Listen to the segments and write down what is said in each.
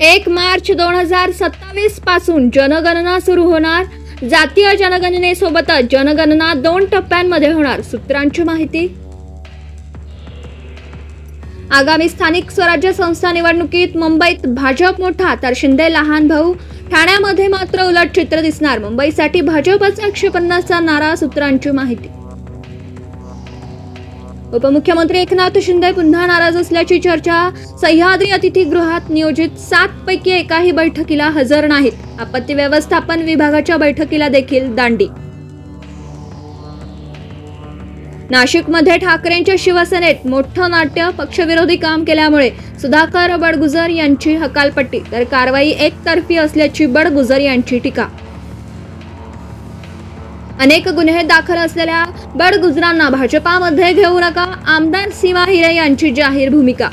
1 मार्च 2027 पासून जनगणना सुरू होणार। जातीय जनगणनेसोबतच जनगणना 2 टप्प्यांमध्ये होणार। सूत्रांची माहिती। आगामी स्थानिक स्वराज्य संस्था निवडणुकीत मुंबईत भाजप मोठा तर शिंदे लहान भाऊ। ठाण्यामध्ये मात्र उलट चित्र दिसणार। मुंबईसाठी भाजपचा 150चा नारा। सूत्रांची माहिती। उपमुख्यमंत्री एकनाथ शिंदे पुन्हा नाराज असल्याची चर्चा। सह्याद्री अतिथीगृहात नियोजित 7 पैकी एकाही बैठकीला हजर नाहीत। आपत्ती व्यवस्थापन विभागाच्या बैठकीला देखील दांडी। नाशिकमध्ये ठाकरेंच्या शिवसेनेत मोठं नाट्य। पक्षविरोधी काम केल्यामुळे सुधाकर बडगुजर यांची हकालपट्टी तर कारवाई एकतर्फी असल्याची बडगुजर यांची टीका। अनेक गुन्हे दाखल असलेल्या बडगुजरांना भाजपामध्ये घेऊ नका। आमदार सीमा हिरे यांची जाहीर भूमिका।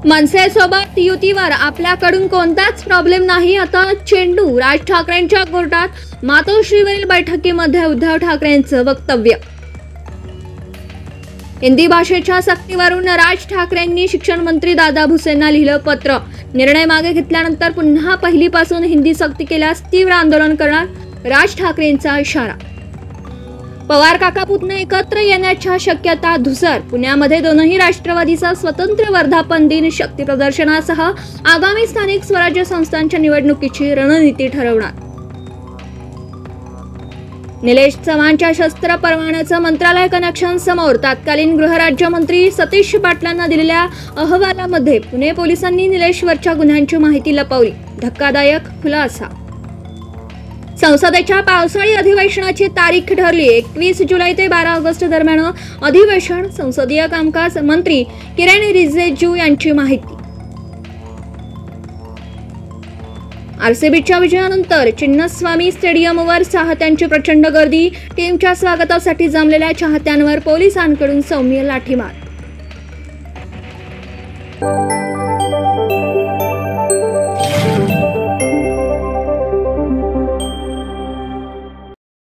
मनसेसोबत युतीवर आपल्याकडून कोणताच प्रॉब्लेम नाही। आता चेंडू राज ठाकरेंच्या कोर्टात। मातोश्रीवरील बैठकीमध्ये उद्धव ठाकरेंचं वक्तव्य। हिंदी भाषेच्या सक्तीवरून राज ठाकरेंनी शिक्षण मंत्री दादा भुसेंना लिहिलं पत्र। निर्णय मागे घेतल्यानंतर पुन्हा पहिलीपासून हिंदी सक्ती केल्यास तीव्र आंदोलन करणार। राज ठाकरेंचा इशारा। पवार काका पुतणे एकत्र येण्याच्या शक्यता धुसर। पुण्यामध्ये दोनही राष्ट्रवादीचा स्वतंत्र वर्धापन दिन शक्ती प्रदर्शनासह आगामी स्थानिक स्वराज्य संस्थांच्या निवडणुकीची रणनीती ठरवणार। निलेश चव्हाणच्या शस्त्र परवान्याचं मंत्रालय कनेक्शन समोर। तत्कालीन गृहराज्यमंत्री सतीश पाटलांना दिलेल्या अहवालामध्ये पुणे पोलिसांनी निलेशवरच्या गुन्ह्यांची माहिती लपवली। धक्कादायक खुलासा। संसदेच्या पावसाळी अधिवेशनाची तारीख ठरली। 21 जुलै ते 12 ऑगस्ट दरम्यान अधिवेशन। संसदीय कामकाज मंत्री किरण रिजिजू यांची माहिती। आरसीबीच्या विजयानंतर चिन्नस्वामी स्टेडियमवर चाहत्यांची प्रचंड गर्दी। टीमच्या स्वागतासाठी जमलेल्या चाहत्यांवर पोलिसांकडून सौम्य लाठीमार।